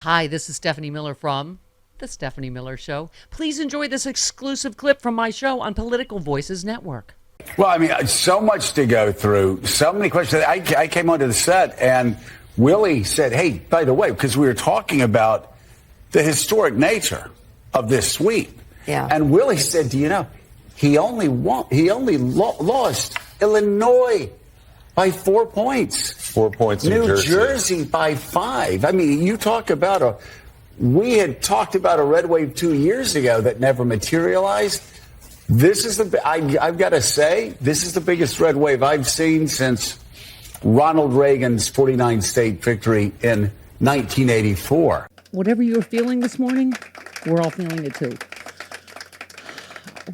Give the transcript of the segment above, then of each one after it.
Hi, this is Stephanie Miller from The Stephanie Miller Show. Please enjoy this exclusive clip from my show on Political Voices Network. Well, I mean, so much to go through, so many questions. I came onto the set and Willie said, hey, by the way, because we were talking about the historic nature of this sweep. Yeah. And Willie said, do you know, he only lost Illinois by 4 points. 4 points in New Jersey by 5. I mean, you talk about we had talked about a red wave 2 years ago that never materialized. This is I've got to say, this is the biggest red wave I've seen since Ronald Reagan's 49 state victory in 1984. Whatever you're feeling this morning, we're all feeling it too.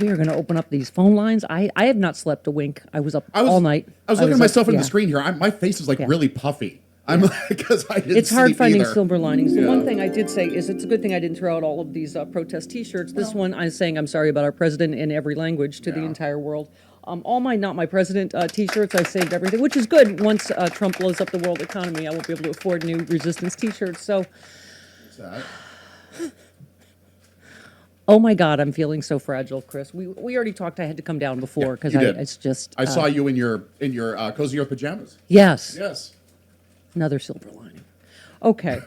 We are going to open up these phone lines. I have not slept a wink. I was up all night. I was looking at myself in the screen here. My face is really puffy. I'm because I didn't. It's hard finding either. silver linings. The one thing I did say is it's a good thing I didn't throw out all of these protest T-shirts. This one I'm saying I'm sorry about our president in every language to the entire world. All my Not My President T-shirts, I saved everything, which is good. Once Trump blows up the world economy, I won't be able to afford new resistance T-shirts. So, oh my God, I'm feeling so fragile, Chris. We already talked. I had to come down before because it's just. I saw you in your cozy earth pajamas. Yes. Yes. Another silver lining. Okay.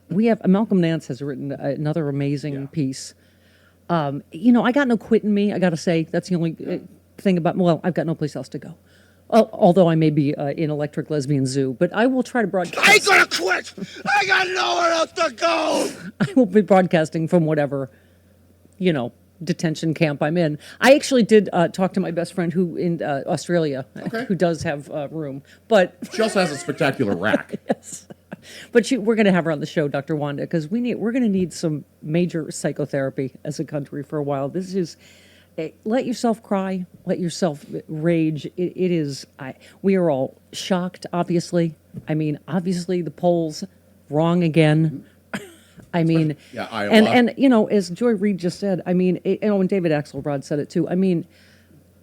We have Malcolm Nance has written another amazing piece. I got no quit in me. I got to say that's the only thing about. Well, I've got no place else to go. Although I may be in Electric Lesbian Zoo, but I will try to broadcast. I ain't gonna quit. I got nowhere else to go. I will be broadcasting from whatever, detention camp I'm in. I actually did talk to my best friend who in Australia, who does have room, but she also has a spectacular rack. Yes. But we're going to have her on the show, Dr. Wanda, because we're going to need some major psychotherapy as a country for a while. This is, let yourself cry, let yourself rage. It is, we are all shocked, obviously. I mean, obviously the polls wrong again. I mean, Iowa. and as Joy Reid just said, I mean, and David Axelrod said it too. I mean,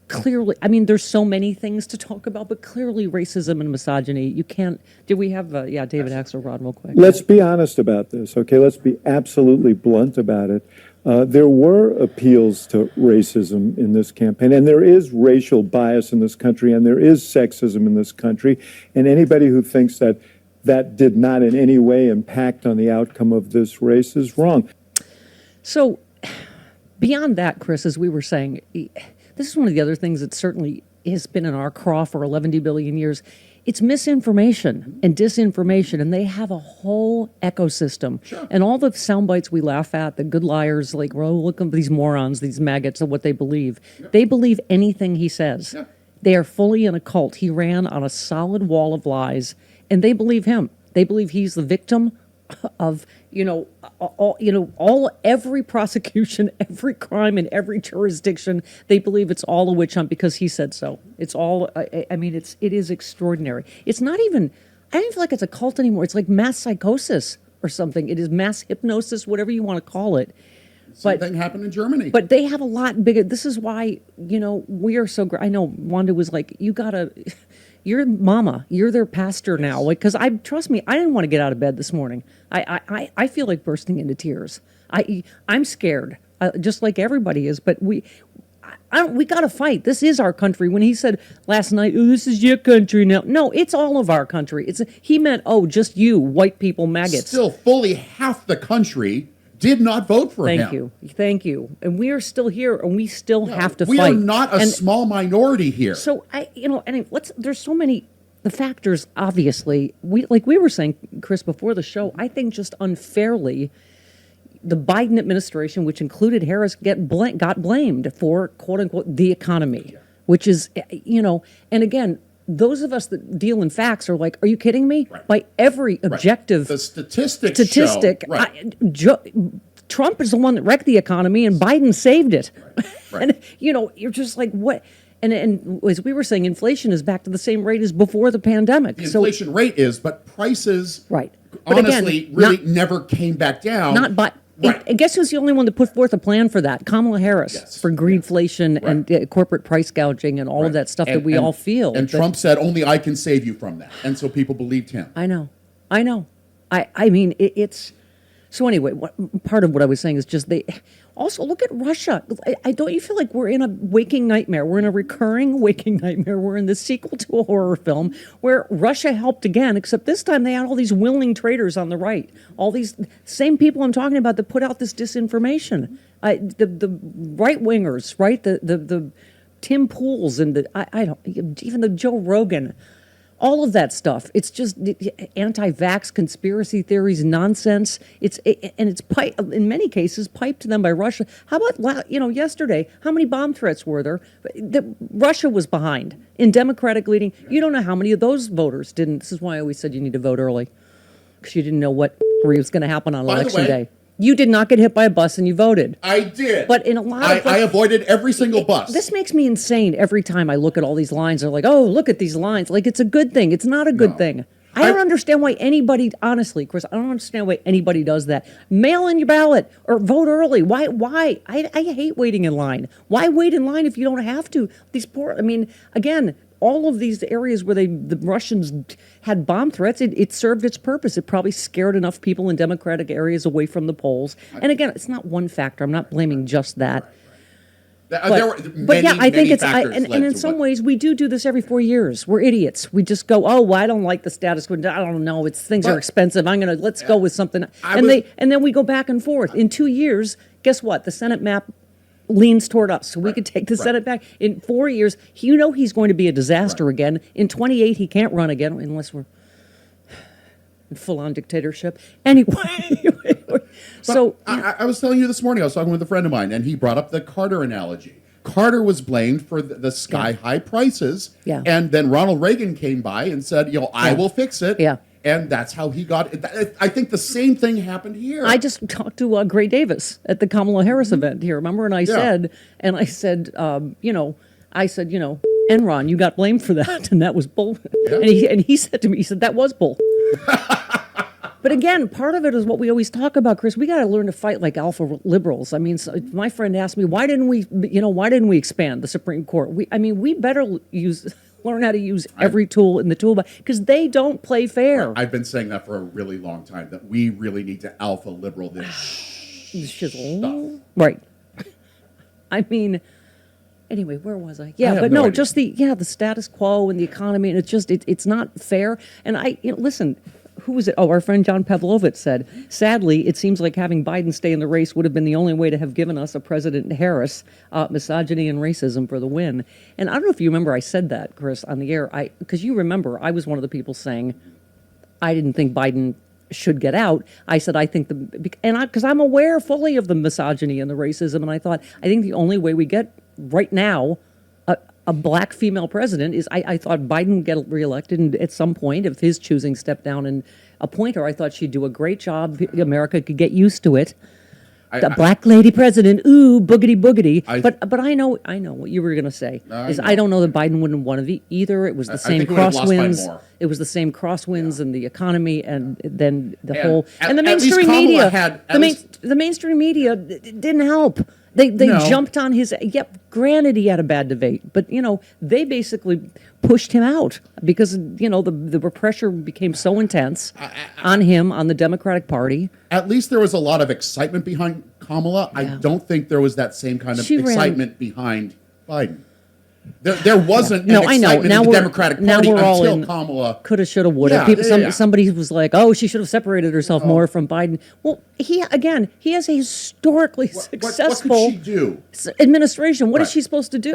clearly, there's so many things to talk about, but clearly racism and misogyny, you can't. Did we have, David Axelrod real quick? Let's be honest about this, okay? Let's be absolutely blunt about it. There were appeals to racism in this campaign, and there is racial bias in this country, and there is sexism in this country, and anybody who thinks that did not in any way impact on the outcome of this race is wrong. So, beyond that, Chris, as we were saying, this is one of the other things that certainly has been in our craw for 11 billion years. It's misinformation and disinformation, and they have a whole ecosystem. Sure. And all the sound bites we laugh at, the good liars, like, well, look at these morons, these maggots, of what they believe. Yeah. They believe anything he says. Yeah. They are fully in a cult. He ran on a solid wall of lies, and they believe him. They believe he's the victim of, every prosecution, every crime in every jurisdiction. They believe it's all a witch hunt because he said so. It's all, it is extraordinary. It's not even, I don't feel like it's a cult anymore. It's like mass psychosis or something. It is mass hypnosis, whatever you want to call it. Something happened in Germany. But they have a lot bigger. This is why, we are so great. I know Wanda was like, you're mama, you're their pastor now. Like, because trust me, I didn't want to get out of bed this morning. I feel like bursting into tears. I'm scared, just like everybody is. But we got to fight. This is our country. When he said last night, oh, this is your country now. No, it's all of our country. He meant, just you, white people, maggots. Still, fully half the country did not vote for him. Thank you. And we are still here, and we still have to fight. We are not a small minority here. So there's so many the factors. Obviously, we were saying, Chris, before the show. I think just unfairly, the Biden administration, which included Harris, got blamed for quote unquote the economy, which is and again. Those of us that deal in facts are like, are you kidding me? Right. By every objective the statistic show, Trump is the one that wrecked the economy and Biden saved it. Right. And, you're just like, what? And as we were saying, inflation is back to the same rate as before the pandemic. The inflation rate is, but prices, right? Honestly, really never came back down. Not by. Right. And guess who's the only one that put forth a plan for that? Kamala Harris, for greedflation and corporate price gouging and all of that stuff that we all feel. And Trump said, only I can save you from that. And so people believed him. I know. I mean, it's So anyway, part of what I was saying is just they also look at Russia. I don't you feel like we're in a waking nightmare? We're in a recurring waking nightmare. We're in the sequel to a horror film where Russia helped again, except this time they had all these willing traitors on the right. All these same people I'm talking about that put out this disinformation. The right wingers, right? The Tim Pools and I don't even the Joe Rogan. All of that stuff. It's just anti-vax conspiracy theories, nonsense. It's in many cases piped to them by Russia. How about yesterday? How many bomb threats were there? Russia was behind in Democratic leading. You don't know how many of those voters didn't. This is why I always said you need to vote early because you didn't know what was going to happen on election day. You did not get hit by a bus and you voted. I did. But in a lot of... I avoided every single bus. This makes me insane every time I look at all these lines. They're like, oh, look at these lines. Like, it's a good thing. It's not a good thing. I don't understand why anybody, honestly, Chris, I don't understand why anybody does that. Mail in your ballot or vote early. Why? I hate waiting in line. Why wait in line if you don't have to? Again, all of these areas where the Russians had bomb threats, it served its purpose. It probably scared enough people in democratic areas away from the polls. And again, it's not one factor. I'm not blaming just that. There were many, I think it's and in some ways we do this every 4 years. We're idiots. We just go, oh, well, I don't like the status quo. I don't know. Things are expensive. Let's go with something. And then we go back and forth. In 2 years, guess what? The Senate map leans toward us, so we could take the Senate back. In 4 years, he's going to be a disaster again. In 28, he can't run again unless we're in full-on dictatorship. Anyway, so I was telling you this morning, I was talking with a friend of mine, and he brought up the Carter analogy. Carter was blamed for the sky-high prices, and then Ronald Reagan came by and said, I will fix it. Yeah. And that's how he got it. I think the same thing happened here. I just talked to Gray Davis at the Kamala Harris event here, remember? And I said, Enron, you got blamed for that, and that was bull. Yeah. And he said to me, that was bull. But again, part of it is what we always talk about, Chris. We got to learn to fight like alpha liberals. I mean, my friend asked me, why didn't we expand the Supreme Court? We better learn how to use every tool in the toolbox because they don't play fair. I've been saying that for a really long time, that we really need to alpha liberal this stuff. Right. Anyway, where was I? Yeah, but no, just the status quo and the economy, and it's not fair. And listen, who was it? Oh, our friend John Pavlovitz said, sadly, it seems like having Biden stay in the race would have been the only way to have given us a President Harris, misogyny and racism for the win. And I don't know if you remember I said that, Chris, on the air, because you remember I was one of the people saying I didn't think Biden should get out. I said, I think because I'm aware fully of the misogyny and the racism, and I think the only way we get right now a black female president is I thought Biden would get reelected, and at some point, if his choosing step down and appoint her, I thought she'd do a great job. America could get used to it. The black lady president, ooh, boogity boogity. But I know what you were going to say. I don't know that Biden wouldn't want to either. It was the same crosswinds. It was the same crosswinds and the economy, and then the whole and the mainstream media. The mainstream media didn't help. They jumped on his. Yep, granted he had a bad debate, but they basically pushed him out because the pressure became so intense on him, on the Democratic Party. At least there was a lot of excitement behind Kamala. Yeah. I don't think there was that same kind of excitement behind Biden. There wasn't an excitement in the Democratic Party until Kamala. Coulda, shoulda, woulda. Somebody was like, "Oh, she should have separated herself more from Biden." Well, he has a historically successful what could she do? Administration. What is she supposed to do?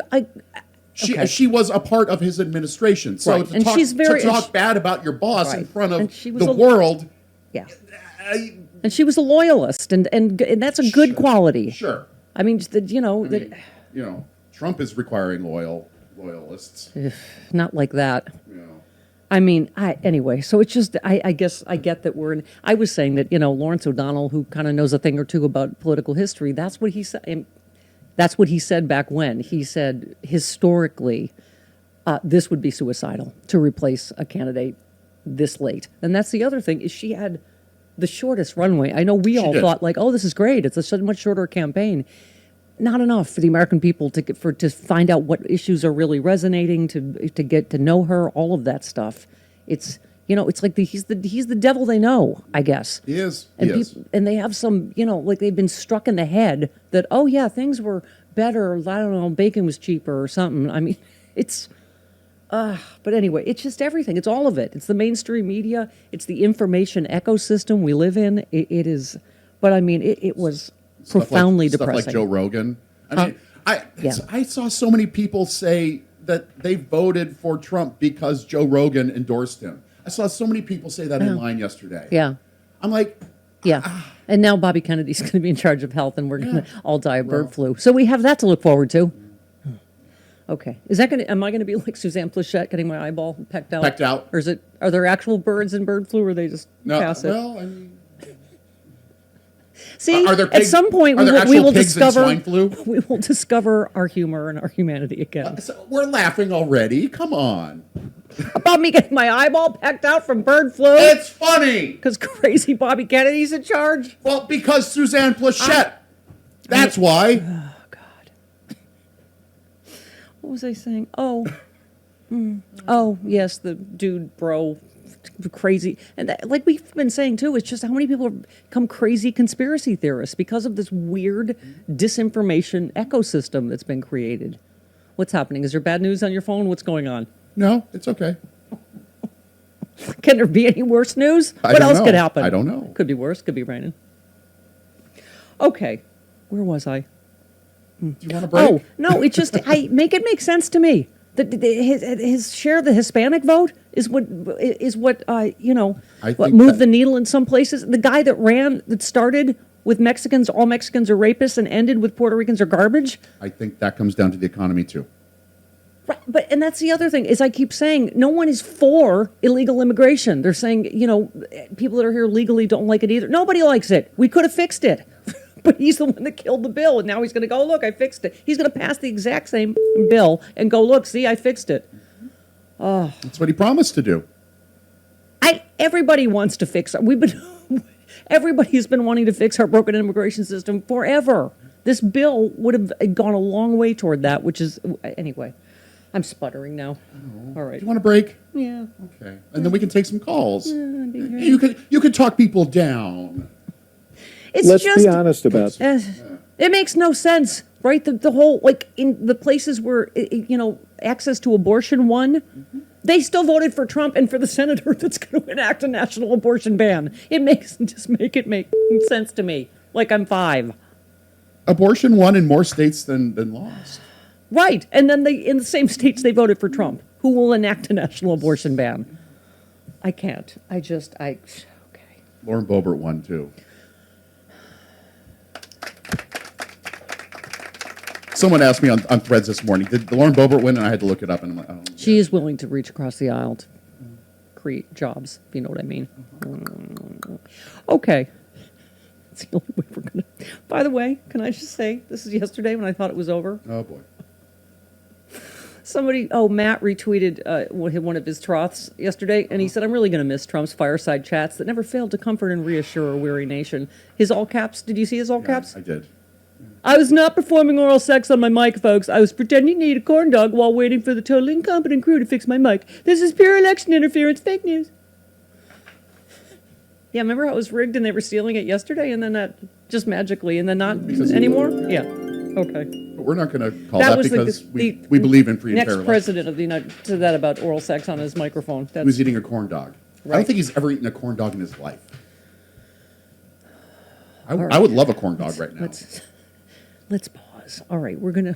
She was a part of his administration. So to talk bad about your boss in front of the world. Yeah. And she was a loyalist, and that's a good quality. Sure. Trump is requiring loyalists. Not like that. Anyway, so it's just, I guess I get that I was saying that, Lawrence O'Donnell, who kind of knows a thing or two about political history, that's what he said. That's what he said back when. He said, historically, this would be suicidal to replace a candidate this late. And that's the other thing, is she had the shortest runway. I know we all thought, like, oh, this is great. It's a much shorter campaign. Not enough for the American people to find out what issues are really resonating, to get to know her, all of that stuff. It's It's like he's the devil they know, I guess. He is. And they have some, like they've been struck in the head that, oh yeah, things were better. I don't know, bacon was cheaper or something. I mean, it's, but anyway, it's just everything. It's all of it. It's the mainstream media. It's the information ecosystem we live in. It is, but I mean, it was profoundly depressing. Stuff like Joe Rogan. I saw so many people say that they voted for Trump because Joe Rogan endorsed him. I saw so many people say that in line yesterday. Yeah. I'm like, And now Bobby Kennedy's going to be in charge of health, and we're going to all die of bird flu. So we have that to look forward to. Okay. Am I going to be like Suzanne Plachette getting my eyeball pecked out? Pecked out. Or are there actual birds in bird flu, or they just pass it? Well, I mean, see, are there at some point we will discover swine flu? We will discover our humor and our humanity again. We're laughing already. Come on. About me getting my eyeball pecked out from bird flu? It's funny. Because crazy Bobby Kennedy's in charge? Well, because Suzanne Plachette. That's why. Oh, God. What was I saying? Oh. Oh, yes, the dude, bro, crazy. And that, like we've been saying, too, it's just how many people have become crazy conspiracy theorists because of this weird disinformation ecosystem that's been created. What's happening? Is there bad news on your phone? What's going on? No, it's okay. Can there be any worse news? What else could happen? I don't know. Could be worse. Could be raining. Okay. Where was I? Do you want a break? Oh, no, it's just, make it make sense to me. His share of the Hispanic vote is what moved the needle in some places. The guy that started with Mexicans, all Mexicans are rapists, and ended with Puerto Ricans are garbage. I think that comes down to the economy, too. Right, and that's the other thing, is I keep saying no one is for illegal immigration. They're saying, people that are here legally don't like it either. Nobody likes it. We could have fixed it. But he's the one that killed the bill, and now he's going to go, look, I fixed it. He's going to pass the exact same bill and go, look, see, I fixed it. Oh. That's what he promised to do. Everybody wants to fix it. Everybody's been wanting to fix our broken immigration system forever. This bill would have gone a long way toward that, which is, anyway. I'm sputtering now. All right. Do you want a break? Yeah. Okay. And then we can take some calls. You could talk people down. Let's be honest about it. It makes no sense, right? The whole, like, in the places where, access to abortion won, they still voted for Trump and for the senator that's going to enact a national abortion ban. Make sense to me. Like I'm 5. Abortion won in more states than lost. Right, and then in the same states they voted for Trump, who will enact a national abortion ban. I can't. Okay. Lauren Boebert won, too. Someone asked me on Threads this morning, did Lauren Boebert win? And I had to look it up, and I'm like, oh. She is willing to reach across the aisle to create jobs, if you know what I mean. Okay. It's the only way we're going to... By the way, can I just say, this is yesterday when I thought it was over. Oh, boy. Matt retweeted one of his troths yesterday, and he said, I'm really going to miss Trump's fireside chats that never failed to comfort and reassure a weary nation. His all caps, did you see his all caps? I did. I was not performing oral sex on my mic, folks. I was pretending to eat a corn dog while waiting for the totally incompetent crew to fix my mic. This is pure election interference, fake news. Yeah, remember how it was rigged and they were stealing it yesterday, and then that just magically, and then not anymore? Yeah. Okay. But we're not going to call that because we believe in free and fair election. Next president of the United said that about oral sex on his microphone. He was eating a corn dog. Right. I don't think he's ever eaten a corn dog in his life. I would love a corn dog right now. Let's pause. All right, we're gonna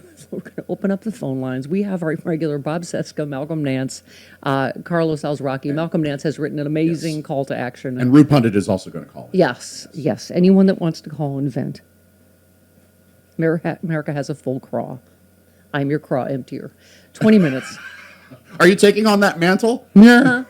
open up the phone lines. We have our regular Bob Seska, Malcolm Nance, Carlos Alzraki. Malcolm Nance has written an amazing call to action. And Rude Pundit is also going to call. Yes. Anyone that wants to call and vent. America has a full craw. I'm your craw emptier. 20 minutes. Are you taking on that mantle? Yeah.